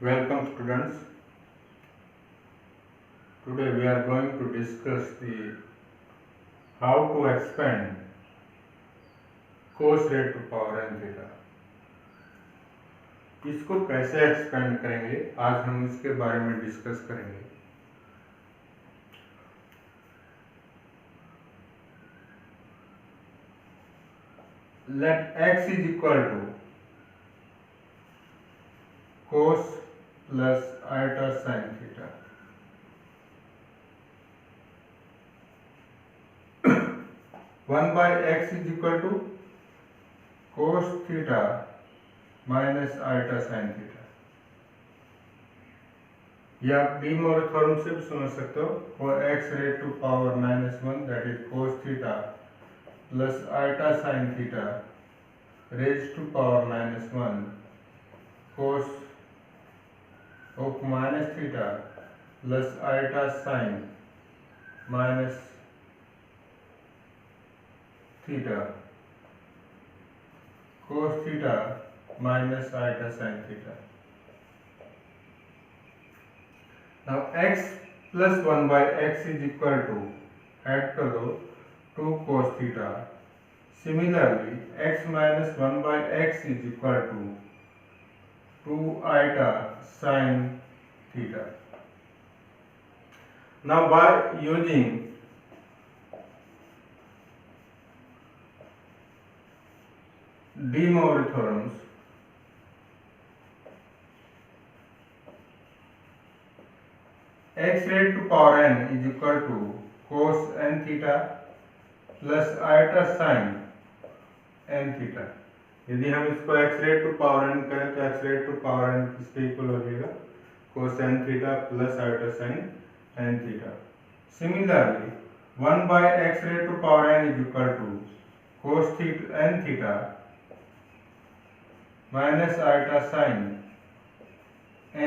Welcome students. Today we are going to discuss the how to expand cos raised to power n theta. इसको कैसे expand करेंगे आज हम इसके बारे में डिस्कस करेंगे. Let x is equal to cos plus iota sin theta. 1 by x is equal to cos theta minus iota sin theta. ये आप डी मोर थ्योरम से भी समझ सकते हो. for x raised to power minus 1 that is cos theta plus iota sin theta raised to power minus 1 cos of minus theta plus iota sin minus theta cos theta minus iota sin theta. Now x plus 1 by x is equal to add कर दो 2 cos theta. Similarly x minus 1 by x is equal to 2 iota sin theta. Now by using De Moivre theorems, x raised to power n is equal to cos n theta plus iota sin n theta. यदि हम इसको x raised to power n करें तो x raised to power n किसके equal हो जाएगा cos n theta plus iota sin n theta. Similarly 1 by x raised to power n is equal to cos theta n theta minus iota sin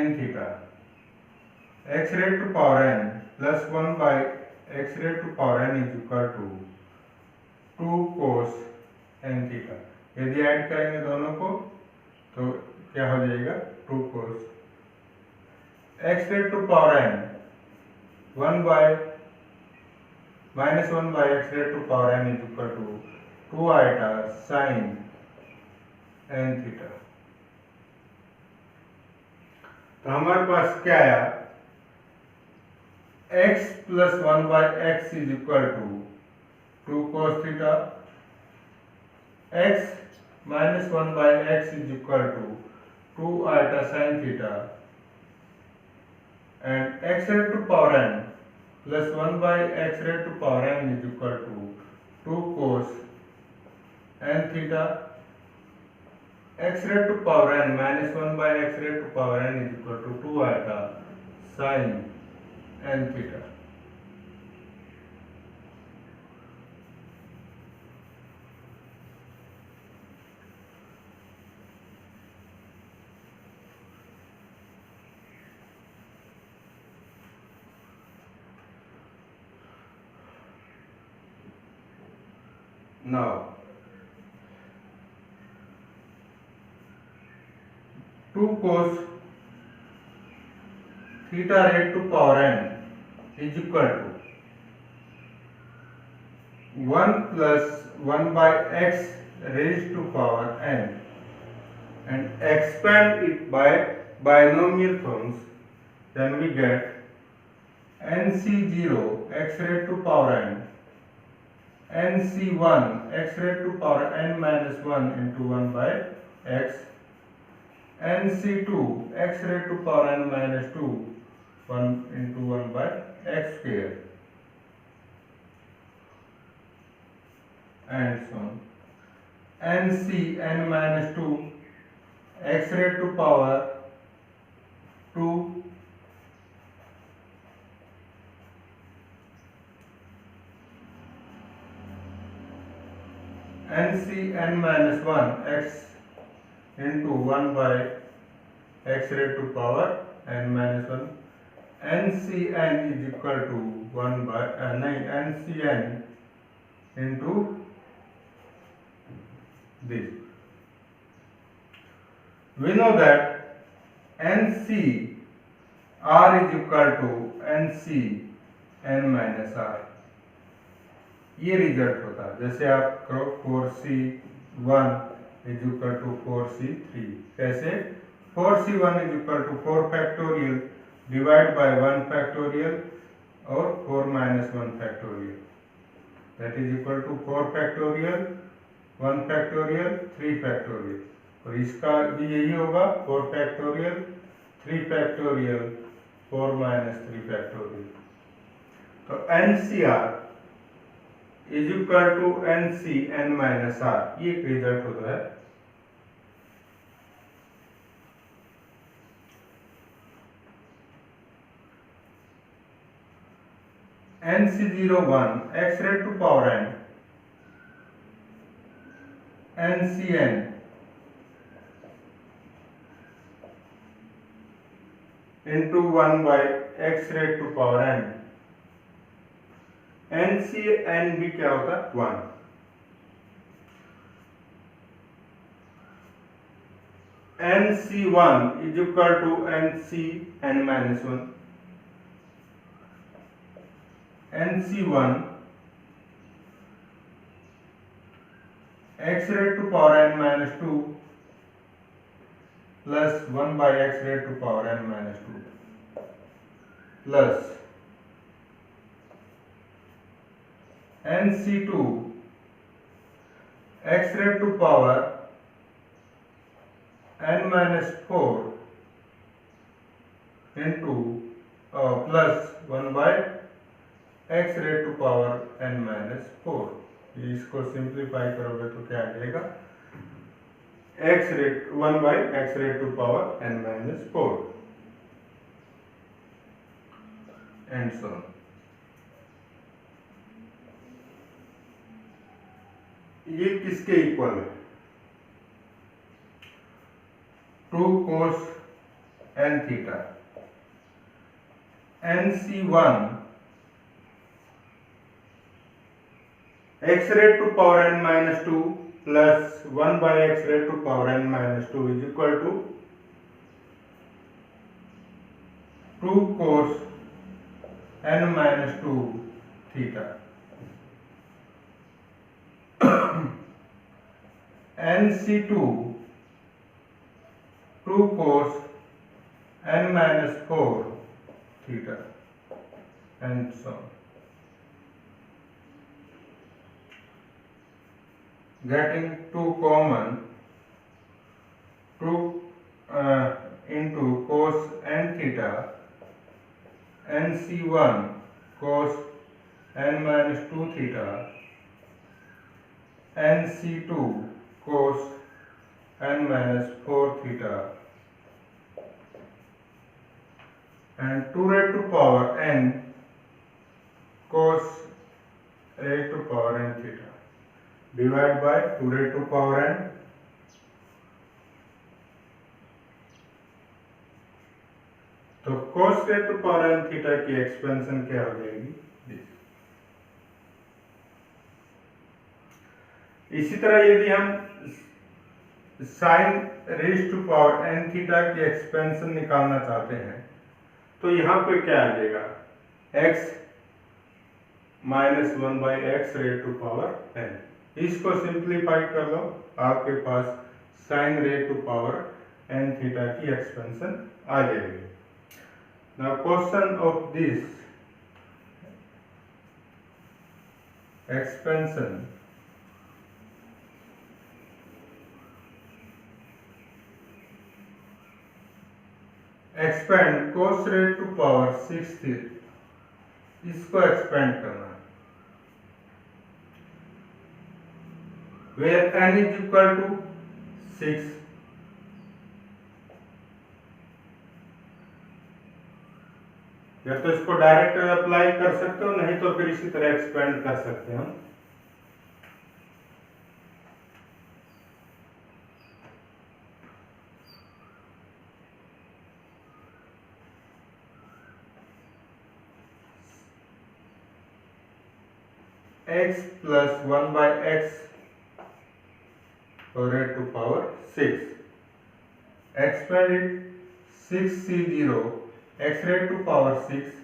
n theta. X raised to power n plus 1 by x raised to power n is equal to 2 cos n theta. यदि add करेंगे दोनों को तो क्या हो जाएगा 2 cos. x raised to power n 1 by minus 1 by x raised to power n is equal to 2 iota sin n theta. तो हमारे पास क्या आया x plus 1 by x is equal to 2 cos theta. X minus 1 by x is equal to 2 iota sin theta. And x raised to power n plus 1 by x raised to power n is equal to 2 cos n theta. X raised to power n minus 1 by x raised to power n is equal to 2 iota sin n theta. Now 2 cos theta raised to power n is equal to 1 plus 1 by x raised to power n and expand it by binomial terms, then we get nc0 x raised to power n, nc1 x raised to power n minus 1 into 1 by x, nc2 x raised to power n minus 2 1 into 1 by x square and so on. Nc n minus 2 x raised to power 2 Nc n minus 1 x into 1 by x raised to power n minus 1. Ncn is equal to 1 by Ncn into this. We know that NC R is equal to NC n minus R, ये result होता है। जैसे आप करो 4C1 is equal to 4C3, कैसे 4C1 is equal to 4 factorial divide by 1 factorial और 4 minus 1 factorial, that is equal to 4 factorial 1 factorial 3 factorial, और इसका भी यही होगा 4 फैक्टोरियल 3 फैक्टोरियल 4 माइनस 3 फैक्टोरियल। तो NCR is equal to NC n minus R, ये एक रिजल्ट होता है। NC01 x raised to power n NCN into 1 by x raised to power n, NCN भी क्या होता है 1, NC1 is equal to NCn minus 1, NC1 x raised to power n minus 2 plus 1 by x raised to power n minus 2 plus NC2 x raised to power n minus 4 into plus 1 by x raised to power n minus 4, इसको simplify करोगे तो क्या आ जाएगा x raised 1 by x raised to power n minus 4 and so on। ये किसके equal है 2 cos n theta, NC1 x raised to power n minus 2 plus 1 by x raised to power n minus 2 is equal to 2 cos n minus 2 theta, NC2 2 cos n minus 4 theta and so on। Getting 2 common, 2 into cos n theta, NC1 cos n minus 2 theta, NC2 cos n minus 4 theta and 2 raised to power n cos raised to power n theta divide by 2 raised to power n तो cos raised to power n theta की expansion क्या हो जाएगी। इसी तरह यदि हम sin raised to power n theta की एक्सपेंशन निकालना चाहते हैं तो यहाँ पे क्या आ जाएगा x minus 1 by x raise to power n, इसको सिंप्लीफाई कर लो, आपके पास sine raise to power n theta की एक्सपेंशन आ जाएगी। Now question of this expansion expand cos raise to power 6 इसको एक्सपेंड करना है, where n is equal to 6, या तो इसको डायरेक्ट अप्लाई कर सकते हो, नहीं तो फिर इसी तरह एक्सपेंड कर सकते हो। x plus 1 by x raised to power 6, expand it 6c0 x raised to power 6,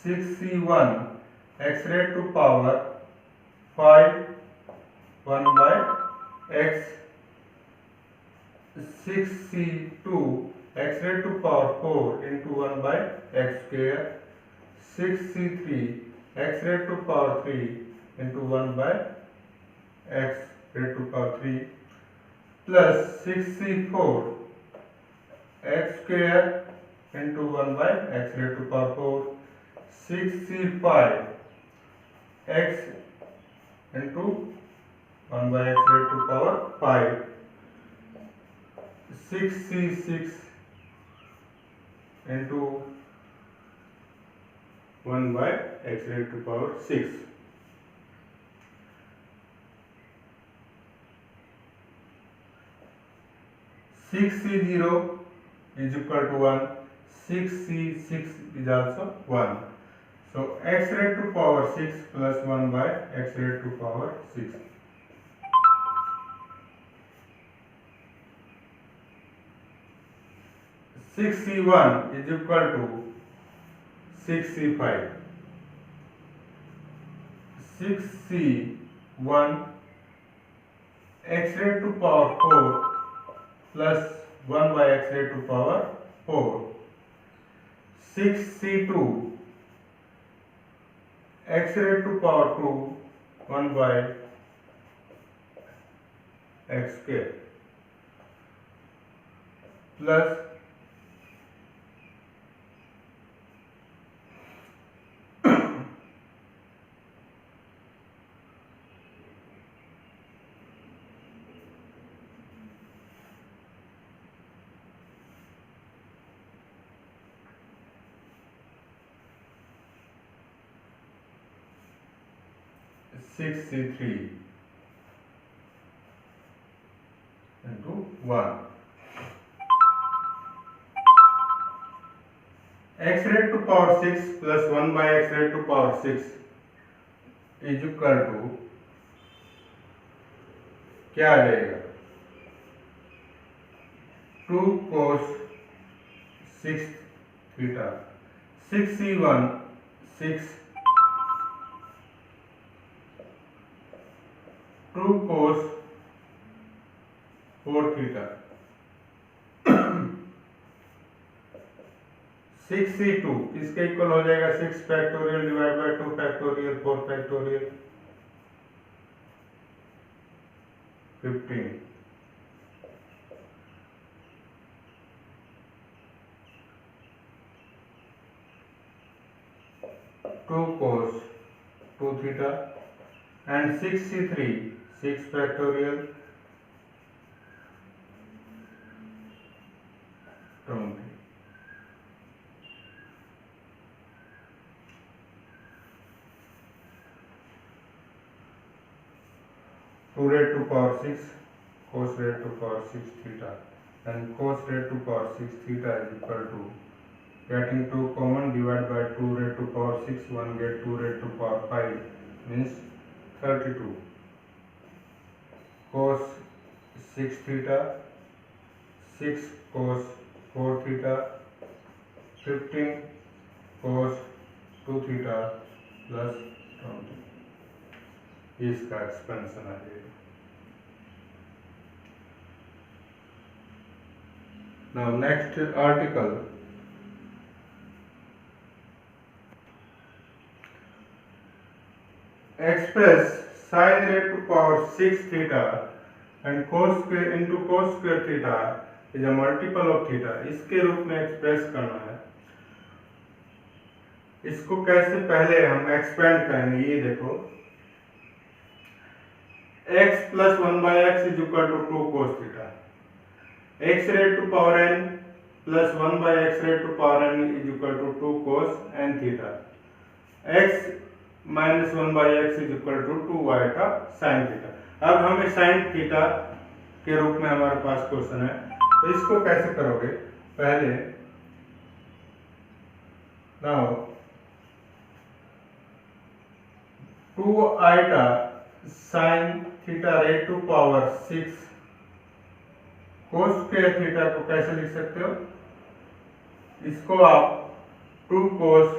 6c1 x raised to power 5, 1 by x, 6c2 x raised to power 4 into 1 by x square, 6c3 x raised to power 3 into 1 by x raised to power 3 plus 6c4 x square into 1 by x raised to power 4, 6c5 x into 1 by x raised to power 5, 6c6 into 1 by x raised to power 6. Six c0 is equal to 1, 6c6 is also 1. So x raised to power 6 plus 1 by x raised to power 6. Six c1 is equal to 6c5. 6c1 x raised to power 4 plus 1 by x raised to power 4. 6c2 x raised to power 2 1 by x square plus 6c3 into 1. X raised to power 6 plus 1 by x raised to power 6 is equal to क्या आ जाएगा? 2 cos 6 theta. 6c1 6, 2 cos 4 theta. 6c2 इसके equal हो जाएगा 6 factorial divide bye 2 factorial 4 factorial 15. 2 cos 2 theta and 6c3 6 factorial 20. Two raised to power 6 cos raised to power 6 theta and cos raised to power 6 theta is equal to getting 2 common divide by 2 raised to power 6 1 get 2 raised to power 5 means 32 cos 6 theta 6 cos 4 theta 15 cos 2 theta plus 20. इसका expansion आ जाएगा. Now next article. Express sin raised to power 6 theta and cos square into cos square theta is a multiple of theta. इसके रूप में express करना है. इसको कैसे पहले हम एक्सपेंड करेंगे ये देखो. x plus 1 by x is equal to 2 cos theta. X raised to power n plus 1 by x raised to power n is equal to 2 cos n theta. X minus 1 by x is equal to 2 iota sin theta. अब हमें sin theta के रूप में हमारे पास question है, तो इसको कैसे करोगे? पहले now 2 iota sin theta raised to power 6 cos square theta को कैसे लिख सकते हो? इसको आप 2 cos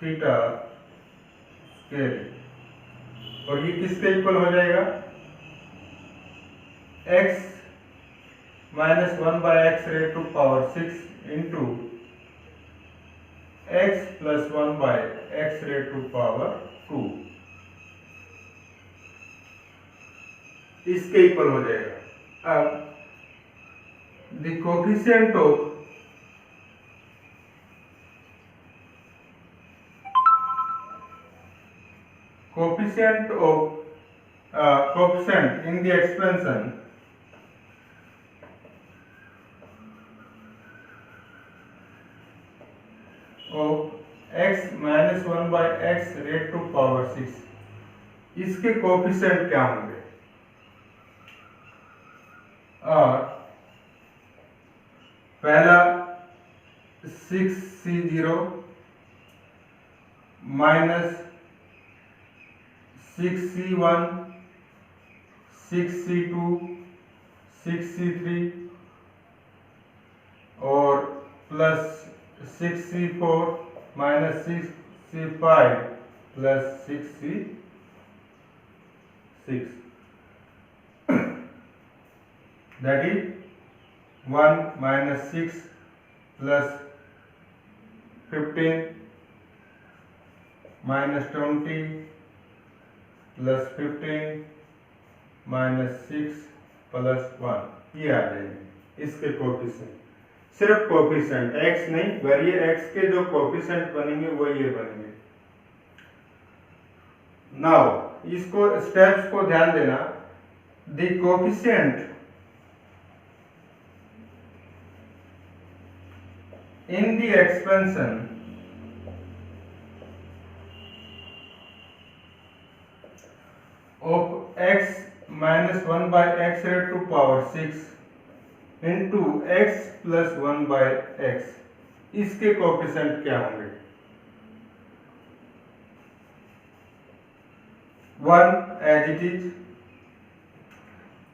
थीटा स्क्वायर, और ये किसके इक्वल हो जाएगा, x minus 1 by x raised to power 6 into x plus 1 by x raised to power 2 इसके इक्वल हो जाएगा। अब the coefficient of coefficient in the expansion of x minus 1 by x raised to power 6, इसके coefficient क्या होंगे, और पहला 6c0 minus 6c1 6c2 6c3 और plus 6c4 minus 6c5 plus 6c6 that is 1 minus 6 plus 15 minus 20 plus 15 minus 6 plus 1, ये आ जाएंगे इसके coefficient. सिर्फ कोफिशिएंट x नहीं, वेरिए x के जो कोफिशिएंट बनेंगे वो ये बनेंगे। नाउ इसको स्टेप्स को ध्यान देना, the coefficient in the expansion of x minus 1 by x raised to power 6 into x plus 1 by x, इसके कोफिशिएंट क्या होंगे, 1 एज इट इज,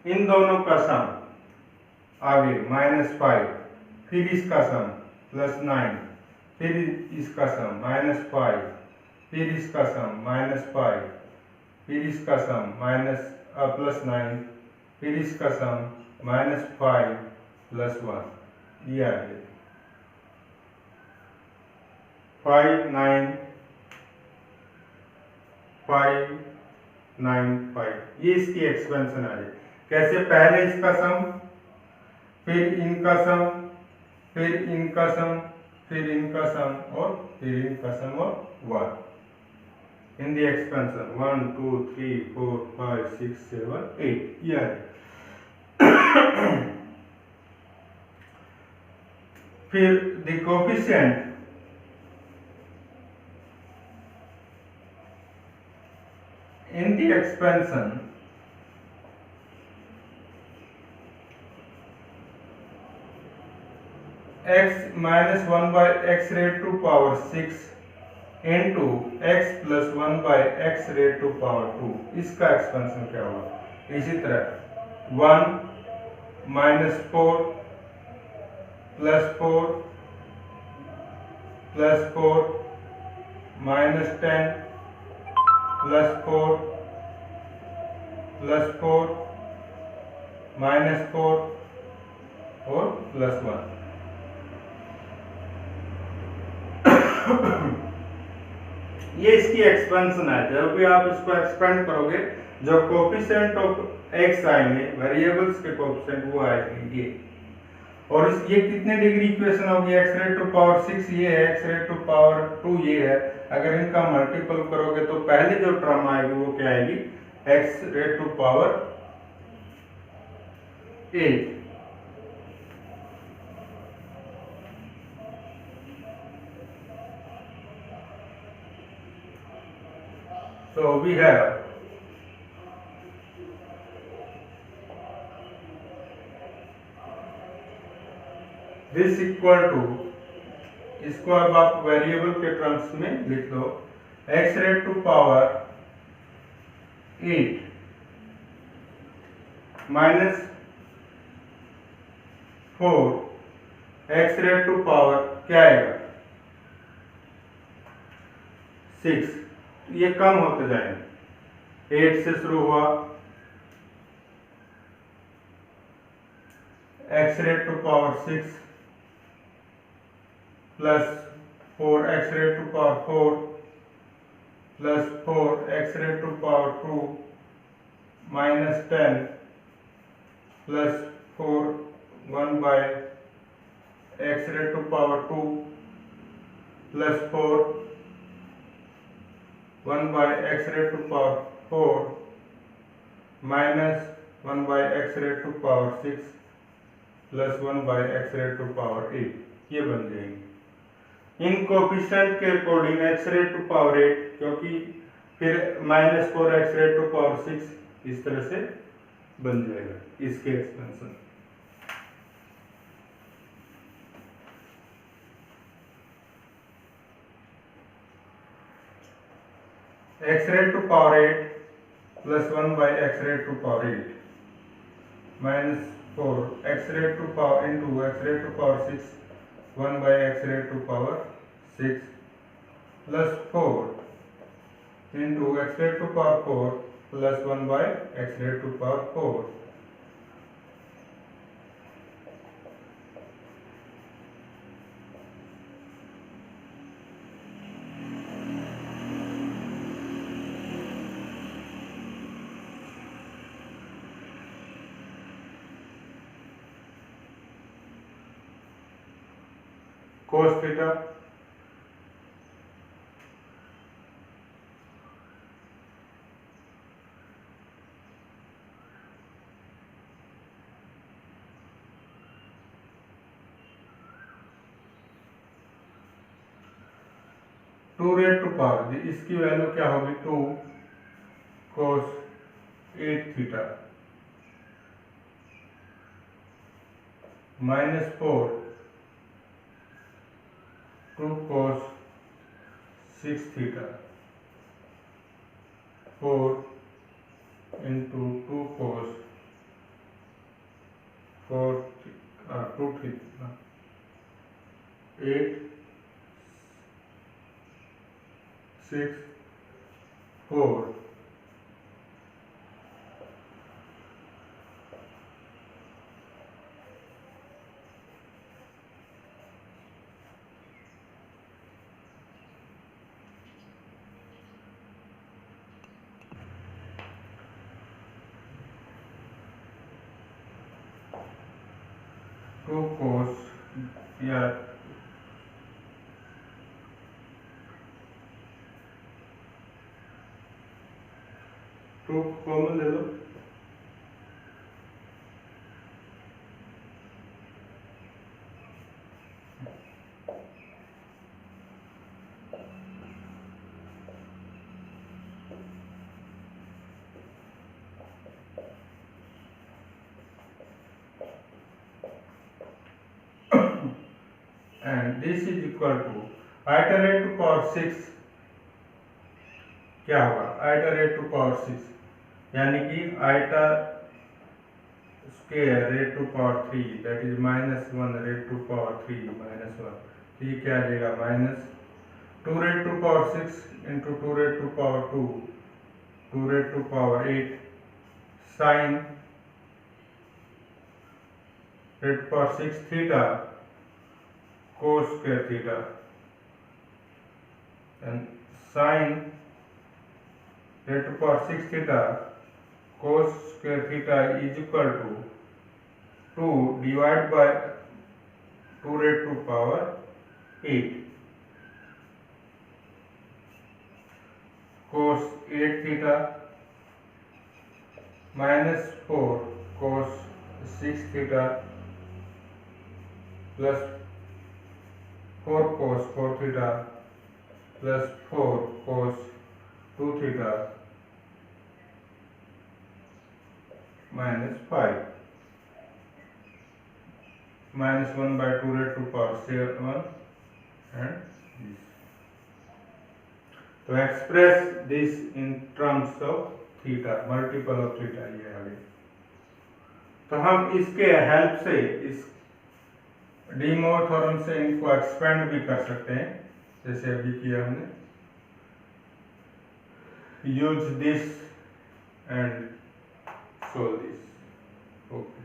इन दोनों का सम आगे -5, फिर इसका सम +9, फिर इसका सम -5, फिर इसका सम -5, फिर इसका सम +9, फिर इसका सम -5 + 1, ये आ गया 5 9 5 9 5, ये इसकी एक्सपेंशन आ जाए। कैसे, पहले इसका सम, फिर इनका सम, फिर इनका सम, फिर इनका सम और फिर इनका सम और 1 इन द एक्सपेंशन 1 2 3 4 5 6 7 8, ये आ जाए। फिर the coefficient in the expansion x minus 1 by x raised to power 6 into x plus 1 by x raised to power 2, इसका एक्सपेंशन क्या होगा। इसी तरह 1 minus 4 plus 4 plus 4 minus 10 plus 4 plus 4 minus 4 और plus 1, ये इसकी एक्सपेंशन है। जब भी आप इसको एक्सपेंड करोगे, जो कोफिशिएंट ऑफ एक्स आएंगे, वेरिएबल्स के कोफिशिएंट वो आएंगे ये, और ये कितने डिग्री इक्वेशन होगी, x रेट टू पावर 6 ये है, x रेट टू पावर 2 ये है। अगर इनका मल्टीपल करोगे तो पहले जो टर्म आएगी वो क्या आएगी, x raised to power 8। So we have this equal to, इसको अब आप वेरिएबल के टर्म्स में लिख लो, x raised to power 8 minus 4 x raised to power क्या आएगा 6, ये कम होते जाएंगे। 8 से शुरू हुआ, x raised to power 6 plus 4 x raised to power 4 plus 4 x raised to power 2 minus 10 plus 4 1 by x raised to power 2 plus 4 1 by x raised to power 4 minus 1 by x raised to power 6 plus 1 by x raised to power 8, ये बन जाएंगे। इन coefficient के according x raised to power 8, क्योंकि फिर minus 4 x raised to power 6 इस तरह से बन जाएगा इसके expansion. X raised to power 8 plus 1 by x raised to power 8 minus 4 x raised to power into x raised to power 6 1 by x raised to power 6 plus 4 into x raised to power 4 plus 1 by x raised to power 4। cos theta to raised to power, इसकी value क्या होगी 2 cos 8 theta minus 4 2 cos 6 theta 4 into 2 cos 4 2 theta 8 6 4 2 cos या 2 common ले लो, and this is equal to iota raised to power 6 क्या होगा iota raised to power 6 यानी कि iota square raised to power 3 that is minus 1 raised to power 3 minus 1, तो ये क्या आ जाएगा minus 2 raised to power 6 into 2 raised to power 2 2 raised to power 8 sin raised to power 6 theta cos square theta and sin raised to power 6 theta cos square theta is equal to 2 divided by 2 raised to power 8 cos 8 theta minus 4 cos 6 theta plus 4 cos 4 theta plus 4 cos 2 theta minus 5 minus 1 by 2 raised to power 7 and this. तो express this in terms of theta, multiple of theta ये आ गई। तो हम इसके help से इस D मोर theorem से इनको एक्सपेंड भी कर सकते हैं, जैसे अभी किया हमने। Use this and solve this. Okay.